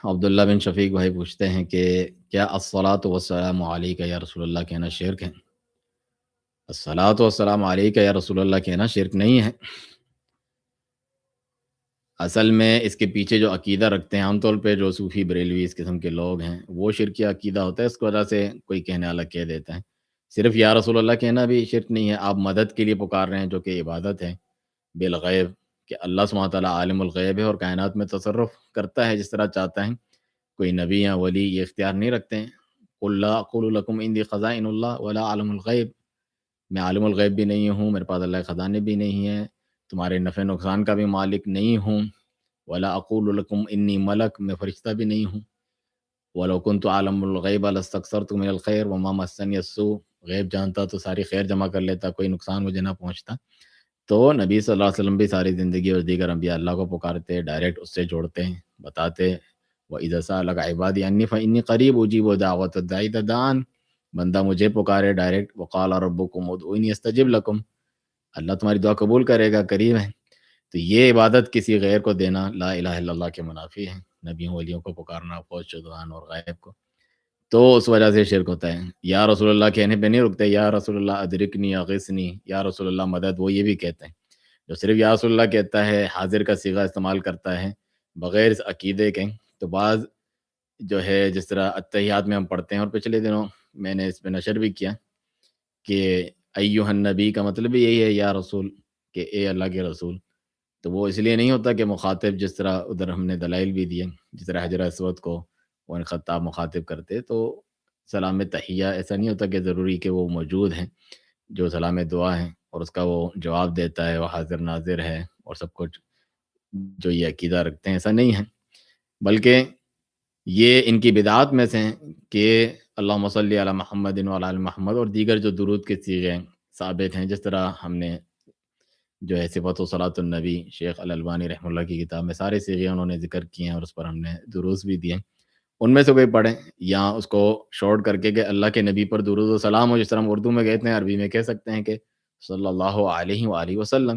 عبداللہ بن شفیق بھائی پوچھتے ہیں کہ کیا الصلاۃ والسلام علیک یا رسول اللہ کہنا شرک ہے؟ الصلاۃ والسلام علیک یا رسول اللہ کہنا شرک نہیں ہے۔ اصل میں اس کے پیچھے جو عقیدہ رکھتے ہیں عام طور پہ جو صوفی بریلوی اس قسم کے لوگ ہیں وہ شرکی عقیدہ ہوتا ہے، اس کی وجہ سے کوئی کہنے والا کہہ دیتا ہے۔ صرف یا رسول اللہ کہنا بھی شرک نہیں ہے، آپ مدد کے لیے پکار رہے ہیں جو کہ عبادت ہے بالغیب، کہ اللہ سبحانہ تعالیٰ عالم الغیب ہے اور کائنات میں تصرف کرتا ہے جس طرح چاہتا ہے۔ کوئی نبی یا ولی یہ اختیار نہیں رکھتے ہیں۔ قل لا اقول لکم عندی خزائن اللہ ولا عالم الغیب، میں عالم الغیب بھی نہیں ہوں، میرے پاس اللہ کے خزانے بھی نہیں ہیں، تمہارے نفع نقصان کا بھی مالک نہیں ہوں۔ ولا اقول لکم انی ملک، میں فرشتہ بھی نہیں ہوں۔ ولو کنت عالم الغیب لاستکثرت من الخیر وما مسنی السوء، غیب جانتا تو ساری خیر جمع کر لیتا، کوئی نقصان مجھے نہ پہنچتا۔ تو نبی صلی اللہ علیہ وسلم بھی ساری زندگی اور دیگر انبیاء اللہ کو پکارتے، ڈائریکٹ اس سے جوڑتے ہیں، بتاتے وَإِذَا سَأَلَكَ عِبَادِي عَنِّي فَإِنِّي قَرِيبٌ أُجِيبُ دَعْوَةَ الدَّاعِ إِذَا دَعَانِ، بندہ مجھے پکارے ڈائریکٹ، وَقَالَ رَبُّكُمْ ادْعُونِي أَسْتَجِبْ لَكُمْ، اللہ تمہاری دعا قبول کرے گا، قریب ہے۔ تو یہ عبادت کسی غیر کو دینا لا الہ الا اللہ کے منافی ہے، نبیوں ولیوں کو پکارنا، فوج شدگان اور غائب کو، تو اس وجہ سے شرک ہوتا ہے۔ یا رسول اللہ کہنے پہ نہیں رکتے، یا رسول اللہ ادرکنی اغثنی، یا رسول اللہ مدد، وہ یہ بھی کہتے ہیں۔ جو صرف یا رسول اللہ کہتا ہے، حاضر کا صیغہ استعمال کرتا ہے بغیر اس عقیدے کے، تو بعض جو ہے جس طرح اتحیات میں ہم پڑھتے ہیں، اور پچھلے دنوں میں نے اس پہ نشر بھی کیا کہ ایھا النبی کا مطلب بھی یہی ہے یا رسول، کہ اے اللہ کے رسول۔ تو وہ اس لیے نہیں ہوتا کہ مخاطب، جس طرح ادھر ہم نے دلائل بھی دیے، جس طرح حجر اسود کو وہ خطاب مخاطب کرتے، تو سلام تحیہ ایسا نہیں ہوتا کہ ضروری کہ وہ موجود ہیں، جو سلام دعا ہے اور اس کا وہ جواب دیتا ہے، وہ حاضر ناظر ہے اور سب کچھ، جو یہ عقیدہ رکھتے ہیں ایسا نہیں ہے، بلکہ یہ ان کی بدعات میں سے ہیں کہ اللہم صلی علی محمد وعلی آل محمد اور دیگر جو درود کے صیغے ثابت ہیں، جس طرح ہم نے جو ہے صفت و صلاۃ النبی شیخ الالبانی رحمہ اللہ کی کتاب میں سارے صیغے انہوں نے ذکر کیے ہیں اور اس پر ہم نے دروس بھی دیے، ان میں سے کوئی پڑھیں یا اس کو شارٹ کر کے کہ اللہ کے نبی پر درود و سلام ہو، جس طرح ہم اردو میں کہتے ہیں، عربی میں کہہ سکتے ہیں کہ صلی اللہ علیہ وآلہ وسلم۔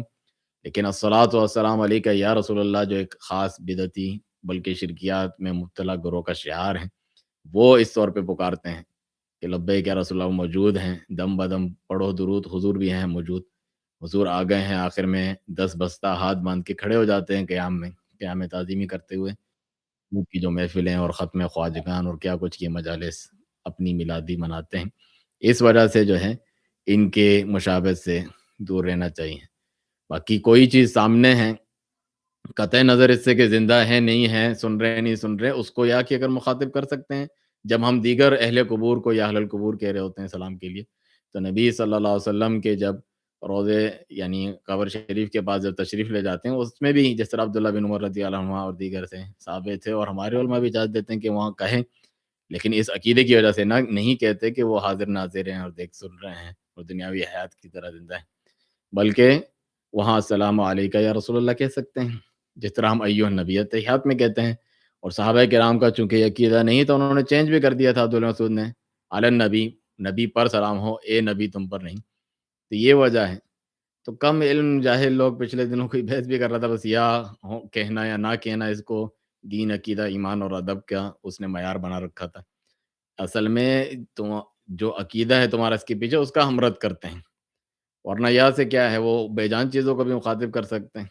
لیکن الصلاۃ والسلام علیک یا رسول اللہ جو ایک خاص بدعتی بلکہ شرکیات میں مبتلا گروہ کا شعار ہے، وہ اس طور پہ پکارتے ہیں کہ لبیک یا رسول اللہ، موجود ہیں، دم بدم پڑھو درود، حضور بھی ہیں موجود، حضور آ گئے ہیں، آخر میں 10 بستہ ہاتھ باندھ کے کھڑے ہو جاتے ہیں قیام میں، قیام تعظیمی کرتے ہوئے، ان کی جو محفلیں اور ختم خواجگان اور کیا کچھ کی مجالس اپنی میلادی مناتے ہیں۔ اس وجہ سے جو ہے ان کے مشابہت سے دور رہنا چاہیے۔ باقی کوئی چیز سامنے ہے، قطع نظر اس سے کہ زندہ ہے نہیں ہے، سن رہے نہیں سن رہے، اس کو یا کہ اگر مخاطب کر سکتے ہیں، جب ہم دیگر اہل قبور کو یا اہل القبور کہہ رہے ہوتے ہیں سلام کے لیے، تو نبی صلی اللہ علیہ وسلم کے جب روضے یعنی قبر شریف کے پاس جب تشریف لے جاتے ہیں، اس میں بھی جس طرح عبداللہ بن عمر رضی اللہ عنہ اور دیگر سے ثابت ہے، اور ہمارے علماء بھی اجازت دیتے ہیں کہ وہاں کہیں، لیکن اس عقیدے کی وجہ سے نہ نہیں کہتے کہ وہ حاضر ناظر ہیں اور دیکھ سن رہے ہیں اور دنیاوی حیات کی طرح زندہ ہیں، بلکہ وہاں السلام علیکہ یا رسول اللہ کہہ سکتے ہیں، جس طرح ہم ایھا النبی اتحیات میں کہتے ہیں۔ اور صحابہ کرام کا چونکہ یہ عقیدہ نہیں تو انہوں نے چینج بھی کر دیا تھا، عبداللہ مسعود نے، علی النبی، نبی پر سلام ہو، اے نبی تم پر نہیں، تو یہ وجہ ہے۔ تو کم علم جاہل لوگ، پچھلے دنوں کوئی بحث بھی کر رہا تھا، بس یا کہنا یا نہ کہنا، اس کو دین، عقیدہ، ایمان اور ادب کا اس نے معیار بنا رکھا تھا۔ اصل میں تو جو عقیدہ ہے تمہارا اس کے پیچھے، اس کا ہم رد کرتے ہیں، ورنہ یا سے کیا ہے، وہ بے جان چیزوں کو بھی مخاطب کر سکتے ہیں۔